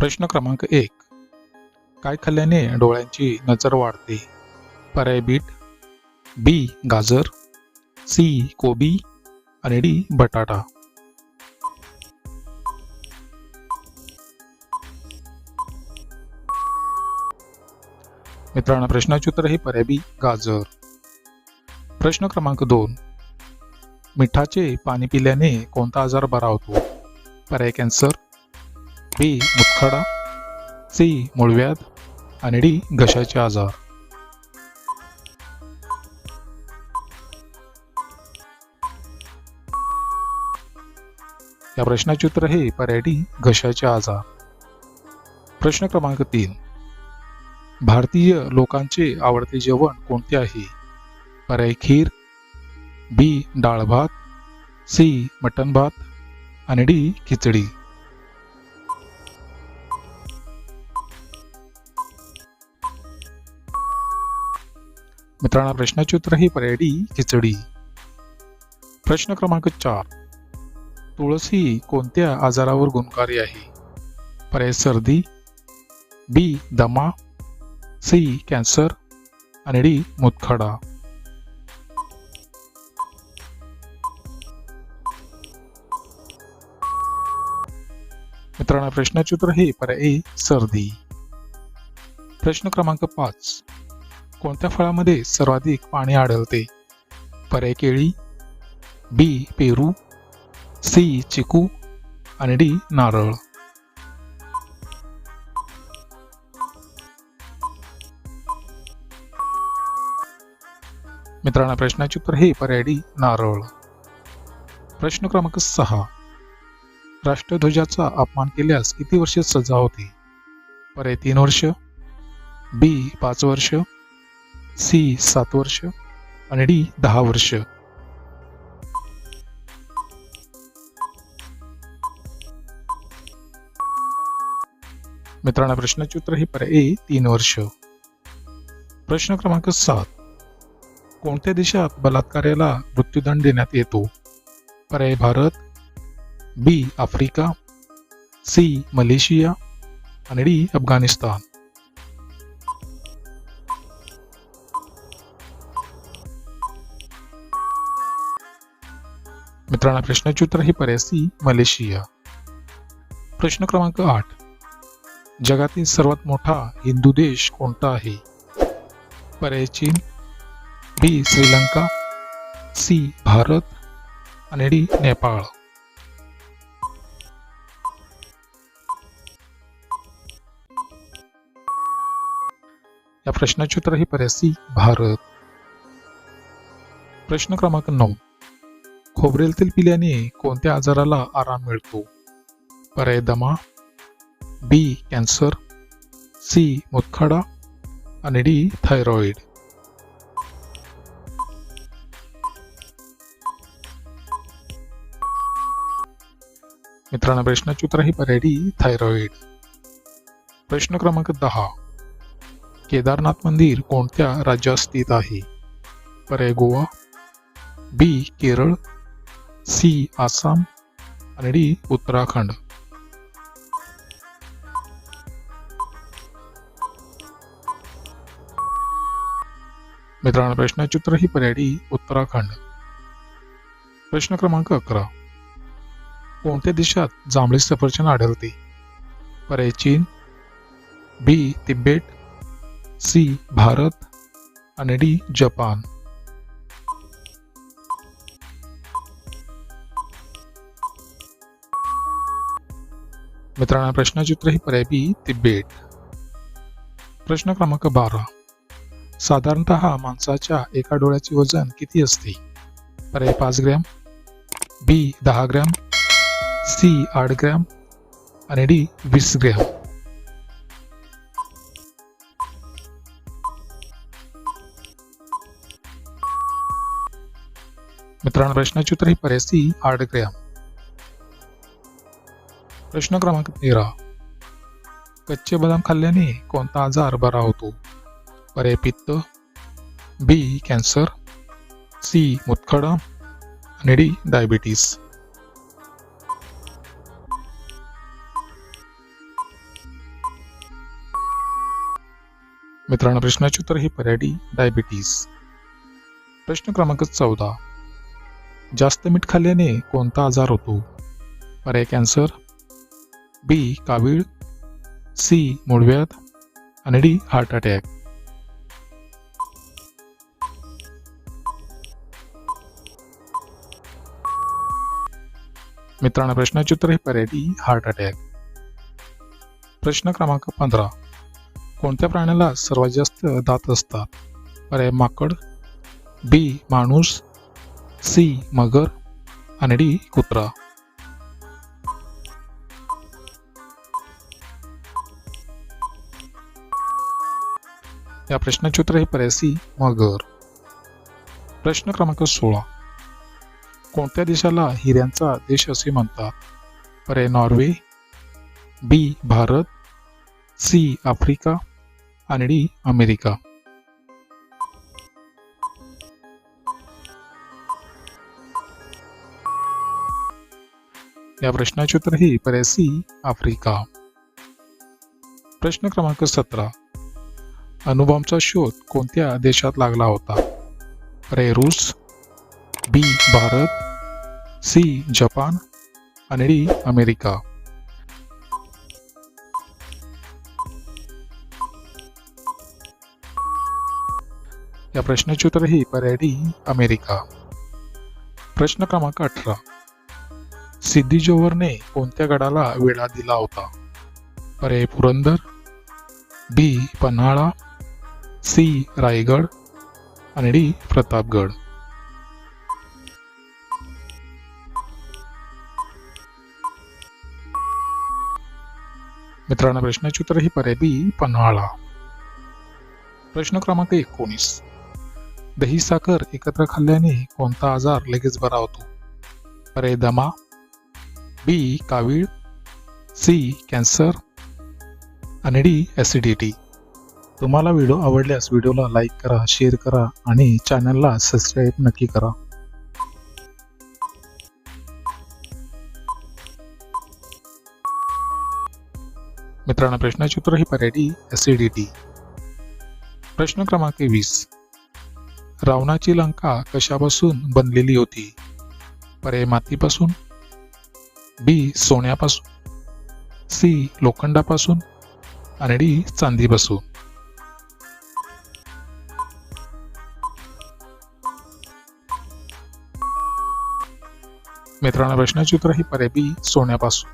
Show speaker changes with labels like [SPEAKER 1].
[SPEAKER 1] प्रश्न क्रमांक 1. काय खाल्ल्याने डोळ्यांची नजर वाढते? पर्याय बीट, बी गाजर, सी कोबी आणि डी बटाटा. मित्रांनो, प्रश्नाचे उत्तर आहे पर्याय बी गाजर. प्रश्न क्रमांक 2. मिठाचे पाणी पिल्याने कोणता आजार बरा होतो? पर्याय कॅन्सर, बी मुतखडा, सी मूळव्याध आणि डी घशाचे आजार. या प्रश्नाचे उत्तर आहे पर्याय डी घशाचे आजार. प्रश्न क्रमांक 3. भारतीय लोकांचे आवडते जेवण कोणते आहे? पर्याय खीर, बी डाळ भात, सी मटण भात आणि डी खिचडी. मित्रांनो, प्रश्नाचे उत्तर आहे पर्याय डी खिचडी. प्रश्न क्रमांक 4. तुळस कोणत्या आजारावर गुणकारी आहे? पर्याय सर्दी, बी दमा, सी कॅन्सर आणि डी मुतखडा. मित्रांनो, प्रश्नाचे उत्तर आहे पर्याय ए सर्दी. प्रश्न क्रमांक 5. कोणत्या फळामध्ये सर्वाधिक पाणी आढळते? पर्याय केळी, बी पेरू, सी चिकू आणि डी नारळ. मित्रांनो, प्रश्नाचे उत्तर हे पर्याय डी नारळ. प्रश्न क्रमांक 6. राष्ट्रध्वजाचा अपमान केल्यास किती वर्ष सजा होते? पर्याय 3 वर्ष, बी 5 वर्ष, सी 7 वर्ष आणि डी 10 वर्ष. मित्रांनो, प्रश्नाचे उत्तर हे पर्याय ए 3 वर्ष. प्रश्न क्रमांक 7. कोणत्या देशात बलात्काराला मृत्यूदंड देण्यात येतो? पर्याय भारत, बी आफ्रिका, सी मलेशिया आणि डी अफगाणिस्तान. मित्रांनो, प्रश्नाचे उत्तर हे पर्याय सी मलेशिया. प्रश्न क्रमांक 8. जगातील सर्वात मोठा हिंदू देश कोणता आहे? पर्याय चीन, बी श्रीलंका, सी भारत आणि डी नेपाळ. या प्रश्नाचे उत्तर हे पर्याय सी भारत. प्रश्न क्रमांक 9. खोबरेल तेल पिल्याने कोणत्या आजाराला आराम मिळतो? पर्याय दमा, बी कॅन्सर, सी मुतखडा आणि डी थायरॉइड. मित्रांनो, प्रश्नाचे उत्तर हे पर्याय डी थायरॉइड. प्रश्न क्रमांक 10. केदारनाथ मंदिर कोणत्या राज्यात स्थित आहे? पर्याय गोवा, बी केरळ, सी आसाम आणि डी उत्तराखंड. मित्रांनो, प्रश्नाचे उत्तर ही पर्याय डी उत्तराखंड. प्रश्न क्रमांक 11. कोणत्या देशात जांभळे सफरचंद आढळते? पर्याय चीन, बी तिबेट, सी भारत आणि डी जपान. मित्रांनो, प्रश्नाचे उत्तर हे पर्याय बी तिबेट. प्रश्न क्रमांक 12. साधारणतः माणसाच्या एका डोळ्याचे वजन किती असते? पर्याय 5 ग्रॅम, बी 10 ग्रॅम, सी 8 ग्रॅम आणि डी 20 ग्रॅम. मित्रांनो, प्रश्नाचे उत्तर हे पर्याय सी 8 ग्रॅम. प्रश्न क्रमांक 13. कच्चे बदाम खाल्ल्याने कोणता आजार बरा होतो? पर्याय पित्त, बी कॅन्सर, सी मुतखडा आणि डी डायबिटीस. मित्रांनो, प्रश्नाचे उत्तर हे पर्याय डी डायबिटीस. प्रश्न क्रमांक 14. जास्त मीठ खाल्ल्याने कोणता आजार होतो? पर्याय कॅन्सर, बी कावीळ, सी मूळव्याध आणि डी हार्ट अटॅक. मित्रांनो, प्रश्नाचे उत्तर हे पर्याय डी हार्ट अटॅक. प्रश्न क्रमांक 15. कोणत्या प्राण्याला सर्वात जास्त दात असतात? पर्याय माकड, बी माणूस, सी मगर आणि डी कुत्रा. या प्रश्नाचे उत्तर हे पर्याय सी मगर. प्रश्न क्रमांक 16. कोणत्या देशाला हिऱ्यांचा देश असे म्हणतात? पर्याय नॉर्वे, बी भारत, सी आफ्रिका आणि डी अमेरिका. या प्रश्नाचे उत्तर हे पर्याय सी आफ्रिका. प्रश्न क्रमांक 17. अणुबॉम्बचा शोध कोणत्या देशात लागला होता? पर्याय रूस, बी भारत, सी जपान आणि डी अमेरिका. या प्रश्नाचे उत्तर हे पर्याय डी अमेरिका. प्रश्न क्रमांक 18. सिद्धी जोहरने कोणत्या गडाला वेढा दिला होता? पर्याय पुरंदर, बी पन्हाळा, सी रायगड आणि डी प्रतापगड. मित्रांनो, प्रश्नाचे उत्तर हे पर्याय बी पन्हाळा. प्रश्न क्रमांक 19. दही साखर एकत्र खाल्ल्याने कोणता आजार लगेच बरा होतो? पर्याय दमा, बी कावीळ, सी कॅन्सर आणि डी ॲसिडिटी. तुम्हाला व्हिडिओ आवडल्यास व्हिडिओला लाईक करा, शेअर करा आणि चॅनलला सबस्क्राईब नक्की करा. मित्रांनो, प्रश्नाचे उत्तर हे पर्याय डी ॲसिडिटी. प्रश्न क्रमांक 20. रावणाची लंका कशापासून बनलेली होती? पर्याय मातीपासून, बी सोन्यापासून, सी लोखंडापासून आणि डी चांदीपासून. मित्रांनो, प्रश्नाचे उत्तर हे पर्याय बी सोन्यापासून.